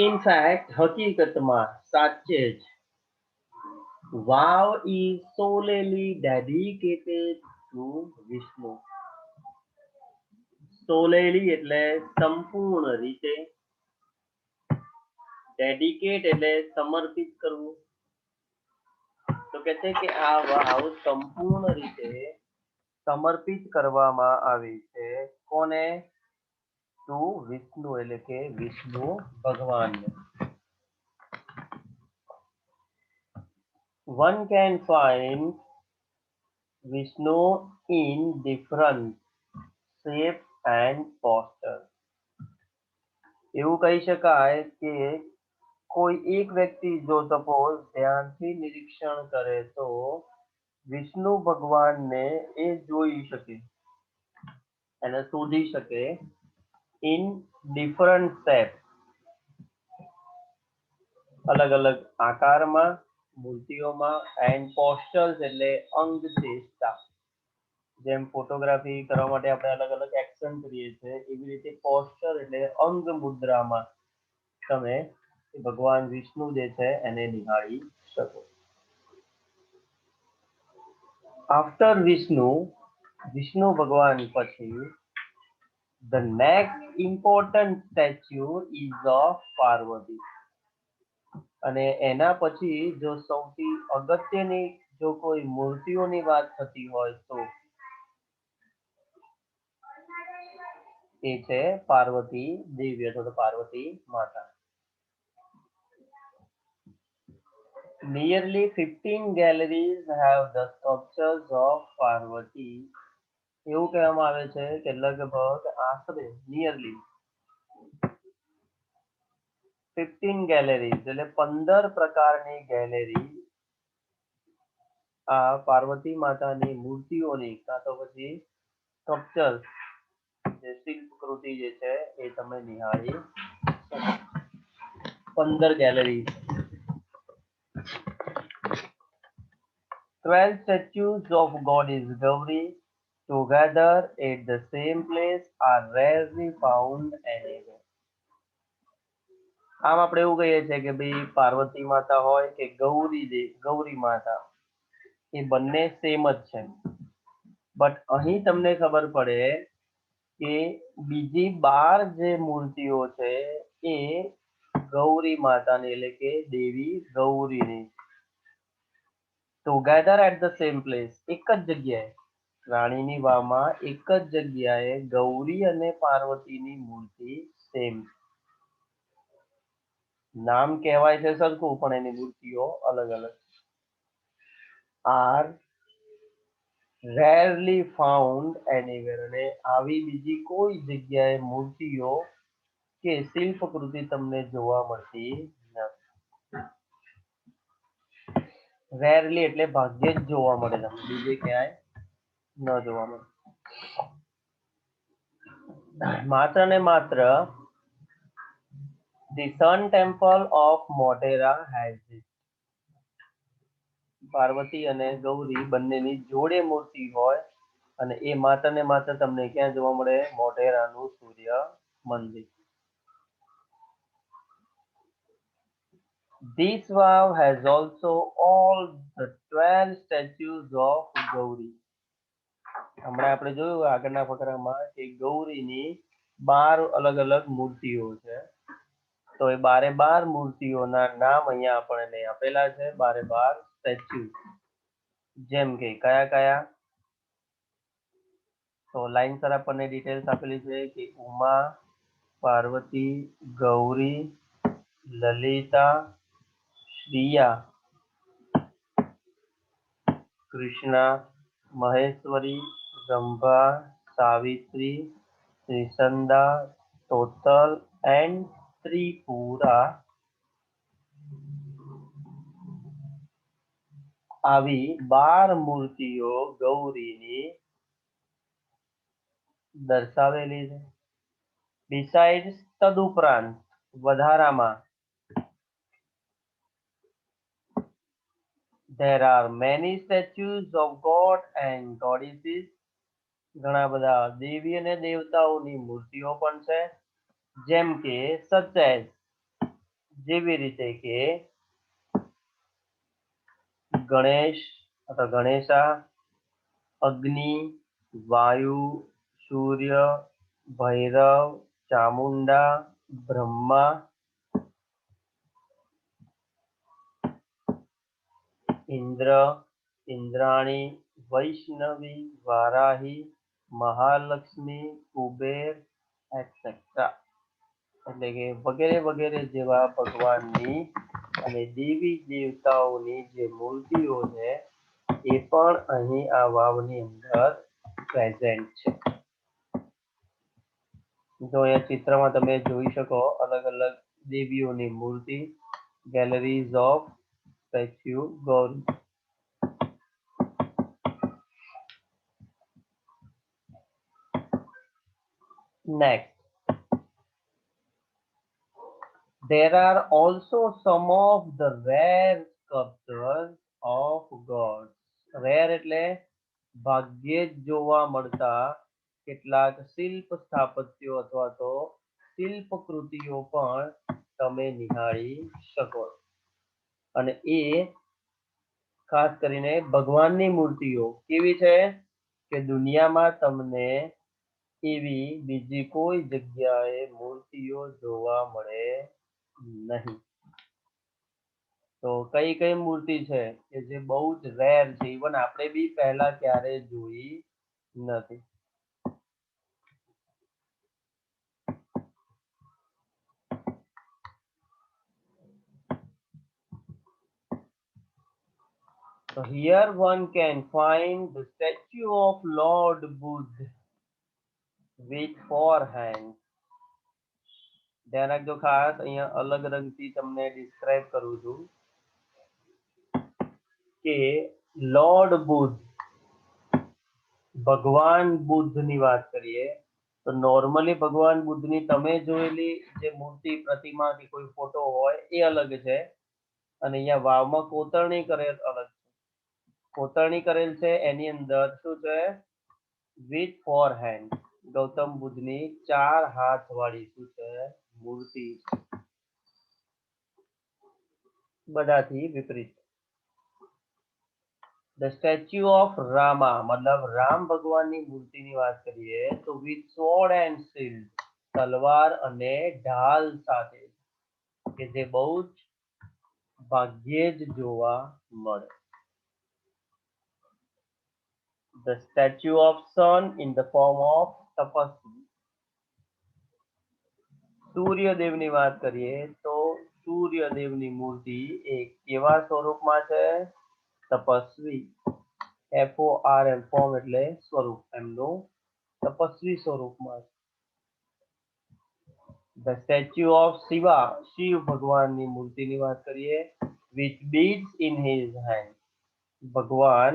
In fact, હકીકતમાં સાચે જ વાવ is solely dedicated to Vishnu. solely એટલે સંપૂર્ણ રીતે, ડેડિકેટ એટલે સમર્પિત કરવું. તો કે છે કે આ વાવ સંપૂર્ણ રીતે સમર્પિત કરવામાં આવી છે કોને? ટુ વિષ્ણુ એટલે કે વિષ્ણુ ભગવાનને. One can find Vishnu in different shape and posture. એવું કહી શકાય કે કોઈ એક વ્યક્તિ જો સપોઝ ધ્યાનથી નિરીક્ષણ કરે તો વિષ્ણુ ભગવાનને એ જોઈ શકે, એને શોધી શકે ઇન ડિફરન્ટ શેપ, અલગ અલગ આકારમાં, મૂર્તિઓમાં, એન્ડ પોસ્ચર્સ એટલે અંગ ચેષ્ટા. જેમ ફોટોગ્રાફી કરવા માટે આપણે અલગ અલગ એક્શન કરીએ છીએ એવી રીતે પોસ્ચર એટલે અંગ મુદ્રામાં તમે ભગવાન વિષ્ણુ જે છે એને નિહાળી શકો. આફ્ટર વિષ્ણુ, વિષ્ણુ ભગવાન પછી the next important statue is of Parvati. અને એના પછી જો સૌથી અગત્યની જો કોઈ મૂર્તિઓની વાત થતી હોય તો એ છે પાર્વતી દેવી અથવા તો પાર્વતી માતા. Nearly 15 galleries have the sculptures of Parvati. એવું કહેવામાં આવે છે કે લગભગ આશરે નિયરલી 15 ગેલેરીઝ એટલે 15 પ્રકારની ગેલેરી આ પાર્વતી માતાની મૂર્તિઓની કાં તો પછી સ્કલ્પચર્સ જે શિલ્પકૃતિ જે છે એ તમે નિહાળી શકો. 15 gallery. 12 statues of goddess Gauri together at the same place are rarely found anywhere. આમ આપણે એવું કહીએ છીએ કે ભાઈ પાર્વતી માતા હોય કે ગૌરી માતા એ બંને સેમ જ છે, બટ અહીં તમને ખબર પડે કે બીજી 12 જે મૂર્તિઓ છે એ ગૌરી માતાની એટલે કે દેવી ગૌરીની together at the same place, એક જ જગ્યાએ રાણીની વાવમાં એક જ જગ્યાએ ગૌરી અને પાર્વતીની મૂર્તિ સેમ. નામ કહેવાય છે સરખું પણ એની મૂર્તિઓ અલગ અલગ. આર રેરલી ફાઉન્ડ એનીવેર, અને આવી બીજી કોઈ જગ્યાએ મૂર્તિઓ કે શિલ્પકૃતિ તમને જોવા મળતી નથી. રેરલી એટલે ભાગ્યે જ જોવા મળે, તમને બીજે ક્યાંય ન જોવા મળે. માત્ર ને માત્ર the Sun Temple of Modera has it. Parvati અને ગૌરી બંનેની જોડે મૂર્તિ હોય અને એ માત્ર ને માત્ર તમને ક્યાં જોવા મળે? મોઢેરાનું સૂર્ય મંદિર. This wow has also all the 12 statues of Gauri. હમણાં આપણે જોયું આગળના ફકરામાં કે ગૌરીની 12 અલગ અલગ મૂર્તિઓ છે, તો એ 12 મૂર્તિઓના નામ અહીંયા આપણને આપેલા છે, 12 સ્ટેચ્યુ. જેમ કે કયા કયા? તો લાઈન સર આપણને ડિટેલ્સ આપેલી છે કે ઉમા, પાર્વતી, ગૌરી, લલિતા, શ્રિયા, કૃષ્ણા, મહેશ્વરી, રંભા, સાવિત્રી, ત્રિસંદા, તોતલ એન્ડ ત્રિપુરા. આવી 12 મૂર્તિઓ ગૌરીની દર્શાવેલી છે. બિસાઇડ્સ તદુપરાંત વધારામાં there are many statues of god and goddesses. ઘણા બધા દેવી અને દેવતાઓની મૂર્તિઓ પણ છે, જેમ કે such as જેવી રીતે કે ગણેશ અથવા ગણેશા, અગ્નિ, વાયુ, સૂર્ય, ભૈરવ, ચામુંડા, બ્રહ્મા, ઇન્દ્ર, ઇન્દ્રાણી, વૈષ્ણવી, વારાહી, મહાલક્ષ્મી, કુબેર એટસેટ્રા. એટલે કે વગેરે વગેરે જેવા ભગવાનની અને દેવી દેવતાઓની જે મૂર્તિઓ છે એ પણ અહીં આ વાવની અંદર પ્રેઝન્ટ છે. તો અહીંયા ચિત્રમાં તમે જોઈ શકો અલગ અલગ દેવીઓની મૂર્તિ, galleries of statue Gauri. Next, there are also some of the rare sculptures of gods. Rare એટલે ભાગ્યે જ જોવા મળતા કેટલાક શિલ્પ સ્થાપત્યો અથવા તો શિલ્પ કૃતિઓ પણ તમે નિહાળી શકો. અને એ ખાસ કરીને ભગવાનની મૂર્તિઓ કેવી છે કે દુનિયામાં તમને એવી બીજી કોઈ જગ્યાએ મૂર્તિઓ જોવા મળે નહીં. તો કઈ કઈ મૂર્તિ છે કે જે બહુ જ રેર છે, ઇવન આપણે બી પહેલા ક્યારે જોઈ નથી. So here one can find the statue of Lord Buddha with four hands. ધ્યાન રાખજો ખાસ અહીંયા અલગ રંગથી તમને ડિસ્ક્રાઇબ કરું છું કે લોર્ડ બુદ્ધ, ભગવાન બુદ્ધની વાત કરીએ તો નોર્મલી ભગવાન બુદ્ધની તમે જોયેલી જે મૂર્તિ પ્રતિમા કે કોઈ ફોટો હોય એ અલગ છે અને અહીંયા વાવમાં કોતરણી કરેલ અલગ છે. કોતરણી કરેલ છે એની અંદર શું છે વિથ ફોર હેન્ડ, ગૌતમ બુદ્ધની 4 હાથ વાળી શું છે મૂર્તિ, બધાથી વિપરીત. ધ સ્ટેચ્યુ ઓફ રામા મતલબ રામ ભગવાનની મૂર્તિની વાત કરીએ તો વિથ sword એન્ડ shield, તલવાર અને ઢાલ સાથે, કે જે બહુ જ ભાગ્યે જ જોવા મળે. The statue of sun in the form of તપસ્વી. સૂર્યદેવની વાત કરીએ તો સૂર્યદેવની મૂર્તિ એ કેવા સ્વરૂપમાં છે તપસ્વી, FORM ફોર્મ એટલે સ્વરૂપ, એમનું તપસ્વી સ્વરૂપમાં. The statue of Shiva, Shiv ભગવાનની મૂર્તિની વાત કરીએ with beads in his hand, ભગવાન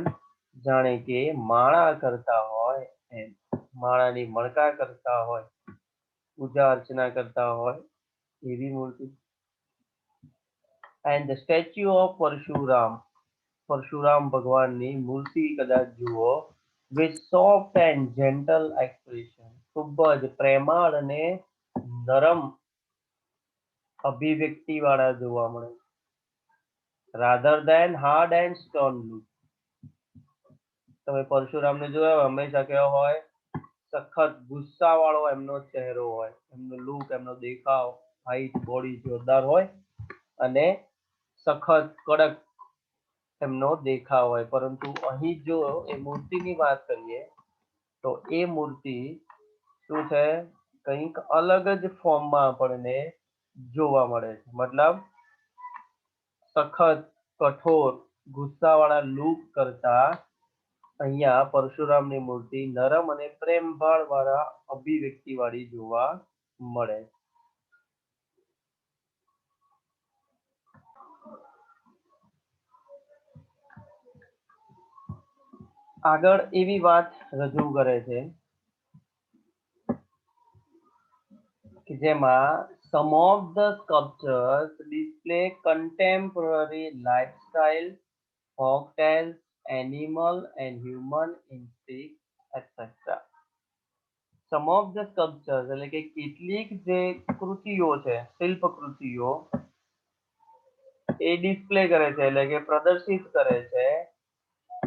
જાણે કે માળા કરતા હોય એમ, માળાની મણકા કરતા હોય, પૂજા અર્ચના કરતા હોય એવી મૂર્તિ. And the statue of Parshuram, Parshuram ભગવાનની મૂર્તિ કદાચ જુઓ with soft and gentle expression, ખૂબ જ પ્રેમાળ અને નરમ અભિવ્યક્તિ વાળા જોવા મળે, rather then hard and stern look. તમે પરશુરામને જોયા હંમેશા કેવા હોય સખત ગુસ્સા વાળો એમનો ચહેરો હોય, એમનો લુક, એમનો દેખાવ, હાઈટ, બોડી જોરદાર હોય અને સખત કડક એમનો દેખાવ હોય. પરંતુ અહીં જો એ મૂર્તિની વાત કરીએ તો એ મૂર્તિ શું છે કંઈક અલગ જ ફોર્મમાં આપણને જોવા મળે છે. મતલબ સખત કઠોર ગુસ્સાવાળા લુક કરતા અહીંયા પરશુરામની મૂર્તિ નરમ અને પ્રેમભાળ વાળા અભિવ્યક્તિ વાળી જોવા મળે. આગળ એવી વાત રજૂ કરે છે કે જેમાં some of the sculptures display contemporary lifestyle, folk tales, animal and human instincts, etc. Some of the sculptures એટલે કે કેટલીક જે કૃતિઓ છે શિલ્પ કૃતિઓ એ ડિસ્પ્લે કરે છે એટલે કે પ્રદર્શિત કરે છે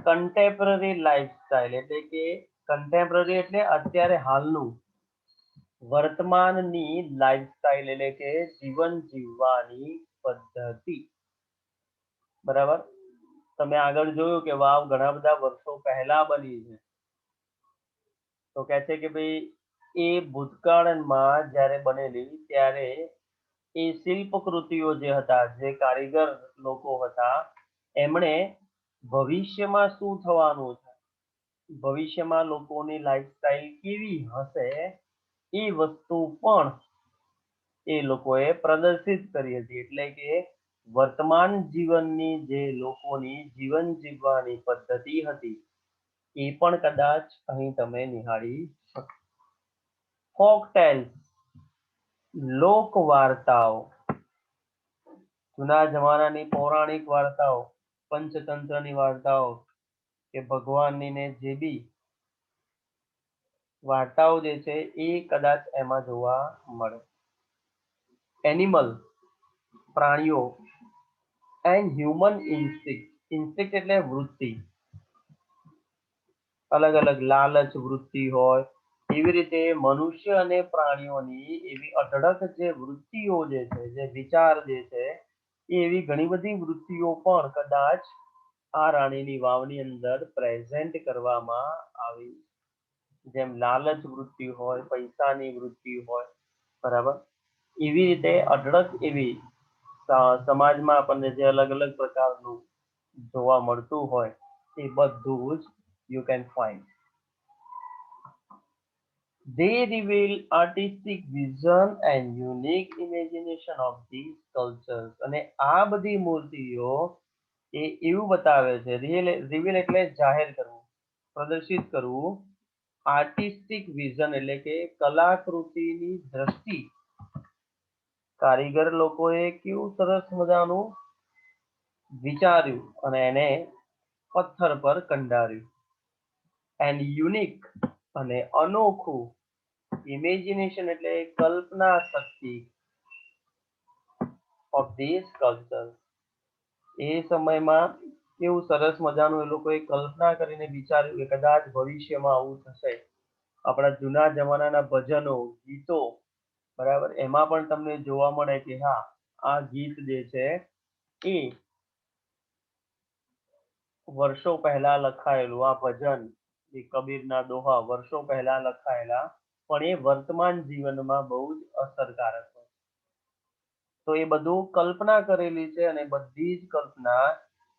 કન્ટેમ્પરરી લાઈફસ્ટાઈલ, એટલે કે કન્ટેમ્પરરી એટલે અત્યારે હાલનું, વર્તમાનની લાઈફસ્ટાઈલ એટલે કે જીવન જીવવાની પદ્ધતિ. બરાબર. તમે આગળ જોયું કે વાવ ઘણા બધા વર્ષો પહેલા બની છે, તો કહે છે કે ભાઈ એ ભૂતકાળમાં જ્યારે બનેલી ત્યારે એ શિલ્પ કૃતિઓ જે હતા, જે કારીગર લોકો હતા, એમણે ભવિષ્યમાં શું થવાનું છે, ભવિષ્યમાં લોકોની લાઈફસ્ટાઈલ કેવી હશે, એ વસ્તુ પણ એ લોકોએ પ્રદર્શિત કરી હતી. એટલે કે વર્તમાન જીવનની જે લોકોની જીવન જીવવાની પદ્ધતિ હતી, એ પણ કદાચ અહીં તમે નિહાળી શકો. ફોક ટેલ્સ, લોક વાર્તાઓ, જૂના જમાનાની પૌરાણિક વાર્તાઓ, પંચતંત્રની વાર્તાઓ કે ભગવાનની ને જે બી વાર્તાઓ જે છે એ કદાચ એમાં જોવા મળે. એનિમલ, પ્રાણીઓ, એન્ડ હ્યુમન ઇન્સ્ટિક્ટ, ઇન્સ્ટિક્ટ એટલે વૃત્તિ, અલગ અલગ લાલચ વૃત્તિ હોય, એવી રીતે મનુષ્ય અને પ્રાણીઓની એવી અઢળક જે વૃત્તિઓ જે છે, જે વિચાર જે છે, એ એવી ઘણી બધી વૃત્તિઓ પણ કદાચ આ રાણીની વાવની અંદર પ્રેઝન્ટ કરવામાં આવી. જેમ લાલચ વૃત્તિ હોય, પૈસાની વૃત્તિ હોય, બરાબર, એવી રીતે અઢળક એવી સમાજમાં આપણને જે અલગ અલગ પ્રકારનું જોવા મળતું હોય, એ બધું જ you can find. They reveal artistic vision and unique imagination of these cultures. અને આ બધી મૂર્તિઓ એ એવું બતાવે છે, રિવીલ એટલે જાહેર કરવું, પ્રદર્શિત કરવું, આર્ટિસ્ટિક વિઝન એટલે કે કલાકૃતિની દ્રષ્ટિ, કારીગર લોકોએ કેવું સરસ મજાનું વિચાર્યું અને એને પથ્થર પર કંડાર્યું. એન્ડ યુનિક અને અનોખું, ઇમેજિનેશન એટલે કલ્પના શક્તિ ઓફ ધીસ કલ્ચર, એ સમયમાં કેવું સરસ મજાનું એ લોકોએ કલ્પના કરીને વિચાર્યું કે કદાચ ભવિષ્યમાં આવું થશે. આપણા જૂના જમાનાના ભજનો, ગીતો, બરાબર, એમાં પણ તમને જોવા મળે કે હા, આ ગીત જે છે એ વર્ષો પહેલા લખાયેલું, આ ભજન એ કબીરના દોહા વર્ષો પહેલા લખાયેલા, પણ એ વર્તમાન જીવનમાં બહુ જ અસરકારક હોય. તો એ બધું કલ્પના કરેલી છે અને બધી જ કલ્પના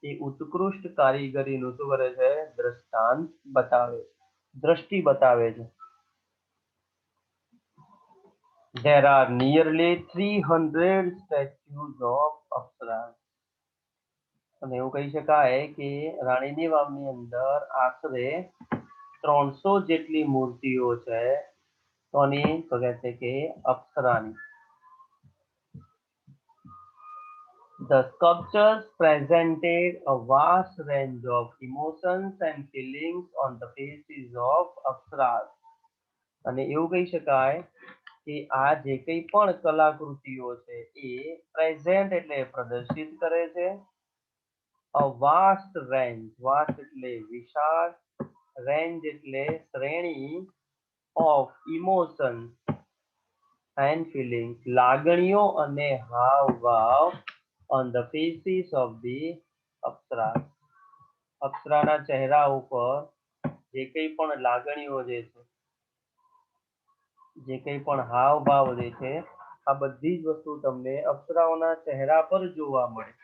એ ઉત્કૃષ્ટ કારીગરીનું શું કરે છે, દ્રષ્ટાંત બતાવે, દ્રષ્ટિ બતાવે છે. There are nearly 300 statues of Apsaras. અને એવું કહી શકાય કે રાણીની વાવની અંદર આશરે 300 જેટલી મૂર્તિઓ છે, કોની, તો કહે છે કે અપ્સરાની. The sculptures presented a vast range of emotions and feelings on the faces of Apsaras. અને એવું કહી શકાય કે આ જે કંઈ પણ કલાકૃતિઓ છે એ પ્રેઝન્ટ એટલે પ્રદર્શિત કરે છે. A vast range, vast એટલે વિશાળ, રેન્જ એટલે શ્રેણી, of emotions and feelings, લાગણીઓ અને હાવભાવ, on the faces of the અપ્સરા, અપ્સરાના ચહેરા ઉપર જે કંઈ પણ લાગણીઓ જે છે, જે કંઈ પણ હાવભાવ જે છે, આ બધી જ વસ્તુ તમને અપ્સરાઓના ચહેરા પર જોવા મળે.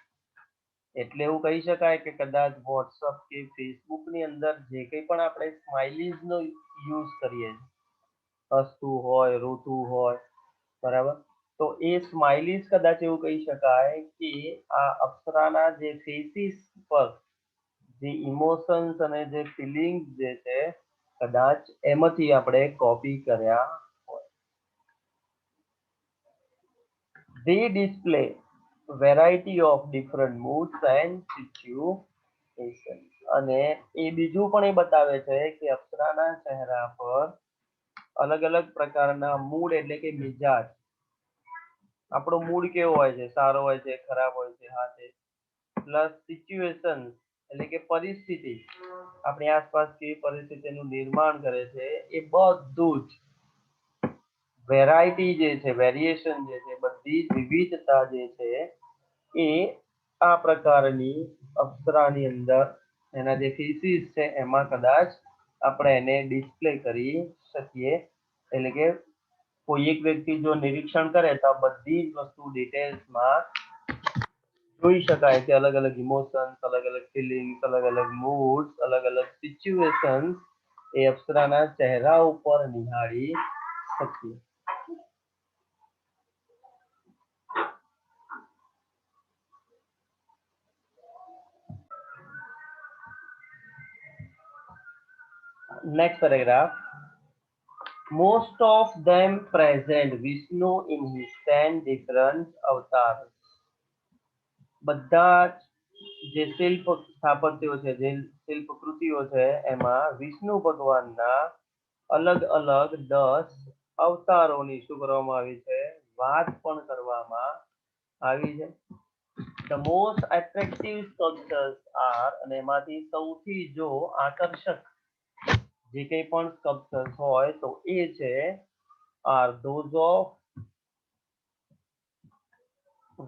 એટલે એવું કહી શકાય કે કદાચ વોટ્સઅપ કે ફેસબુક ની અંદર જે કંઈ પણ આપણે સ્માઇલીઝ નો યુઝ કરીએ, હસતું હોય, રોતું હોય, બરાબર, તો એ સ્માઇલીઝ કદાચ એવું કહી શકાય કે આ અપ્સરાના જે ફેસીસ પર જે ઇમોશન્સ અને જે ફિલિંગ્સ જે છે, કદાચ એમાંથી આપણે કોપી કર્યા હોય. They display variety of different moods and situations. અને એ બીજું પણ એ બતાવે છે કે અપ્સરાના ચહેરા પર અલગ અલગ પ્રકારના મૂડ એટલે કે મિજાજ આપણો મૂડ કેવો હોય છે, સારો હોય છે, ખરાબ હોય છે, હા તે પ્લસ સિચ્યુએશન એટલે કે પરિસ્થિતિ, આપણી આસપાસ કેવી પરિસ્થિતિનું નિર્માણ કરે છે, એ બધું જ વેરાયટી જે છે, વેરિએશન જે છે, બધી જ વિવિધતા જે છે એ આ પ્રકારની અપ્સરાની અંદર એના જે થીસીસ છે એમાં કદાચ આપણે એને ડિસ્પ્લે કરી શકીએ. એટલે કે કોઈ એક વ્યક્તિ જો નિરીક્ષણ કરે તો આ બધી જ વસ્તુ ડિટેલ્સમાં જોઈ શકાય કે અલગ અલગ ઇમોશન્સ, અલગ અલગ ફિલિંગ્સ, અલગ અલગ મૂડ્સ, અલગ અલગ સિચ્યુએશન્સ એ અપ્સરાના ચહેરા ઉપર નિહાળી શકીએ. Next paragraph. Most of them present Vishnu in his 10 different avatars. બધા જે શિલ્પ સ્થાપત્યો છે, જે શિલ્પ કૃતિઓ છે એમાં વિષ્ણુ ભગવાનના અલગ અલગ 10 અવતારોની શું કરવામાં આવી છે, વાત પણ કરવામાં આવી છે. The most attractive sculptures are, અને એમાંથી સૌથી જો આકર્ષક જે કંઈ પણ સ્કલ્પચર્સ હોય તો એ છે are those of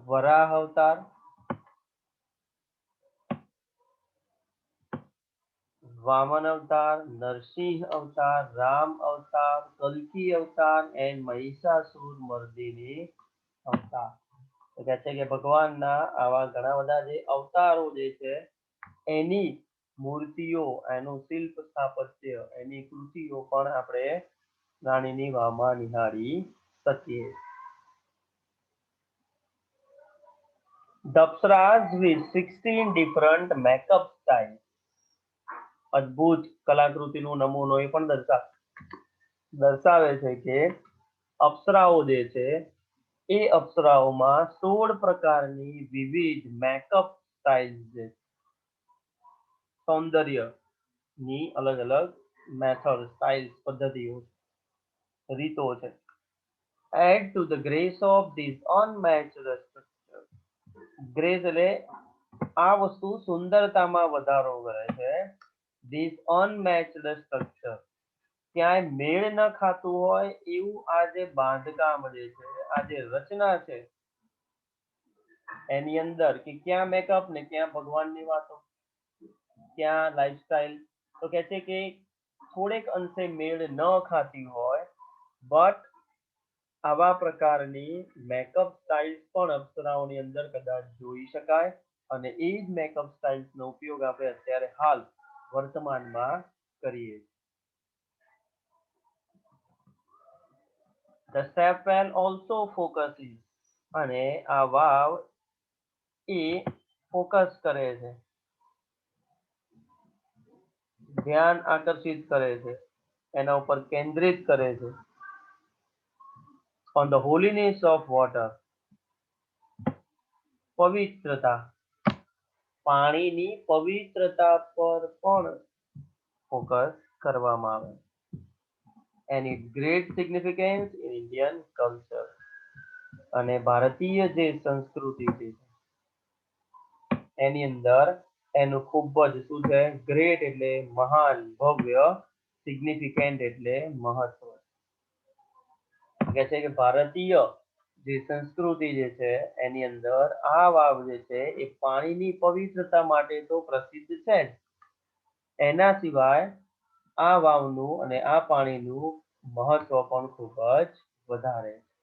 વરાહ અવતાર, વામન અવતાર, નરસિંહ અવતાર, રામ અવતાર, કલ્કી અવતાર એન્ડ મહિષાસુર મર્દિની અવતાર. તો કહે છે કે ભગવાનના આવા ઘણા બધા જે અવતારો જે છે એની મૂર્તિઓ, એનું શિલ્પ સ્થાપત્ય, એની કૃતિઓ પણ આપણે રાણીની વાવમાં નિહાળી શકીએ. The Apsaras with 16 different makeup styles. અદ્ભુત કલાકૃતિનો નમૂનો એ પણ દર્શાવે છે કે અપ્સરાઓ જે છે એ અપ્સરાઓમાં 16 પ્રકારની વિવિધ મેકઅપ સ્ટાઇલ છે, સૌંદર્યની અલગ અલગ મેથડ, સ્ટાઇલ, પદ્ધતિઓ, રીતો છે. Add to the grace of this unmatched structure. Grace એટલે આ વસ્તુ સુંદરતામાં વધારો કરે છે. This unmatched structure, ક્યાંય મેળ ન ખાતું હોય એવું આ જે બાંધકામ જે છે, આ જે રચના છે એની અંદર કે ક્યાં મેકઅપ ને ક્યાં ભગવાનની વાતો, ક્યાં લાઈફસ્ટાઈલ, તો કે છે કે થોડેક અંશે મેળ ન ખાતી હોય બટ આવા પ્રકારની મેકઅપ સ્ટાઇલ્સ પણ અપ્સરાઓની અંદર કદાચ જોઈ શકાય અને એ જ મેકઅપ સ્ટાઇલ્સનો ઉપયોગ આપણે અત્યારે હાલ વર્તમાનમાં કરીએ. The chapel also focuses, અને આ વાવ એ ફોકસ કરે છે, ધ્યાન આકર્ષિત કરે છે, એના ઉપર કેન્દ્રિત કરે છે. On the holiness of water, પવિત્રતા, પાણીની પવિત્રતા પર પણ ફોકસ કરવામાં આવે. And its great significance in Indian culture, અને ભારતીય જે સંસ્કૃતિ છે એની અંદર એનું ખૂબ જ શું છે, ગ્રેટ એટલે મહાન, ભવ્ય, સિગ્નિફિકન્ટ એટલે મહત્વ. કહે છે કે ભારતીય જે સંસ્કૃતિ જે છે એની અંદર આ વાવ જે છે એ પાણીની પવિત્રતા માટે તો પ્રસિદ્ધ છે જ, એના સિવાય આ વાવનું અને આ પાણીનું મહત્વ પણ ખૂબ જ વધારે છે.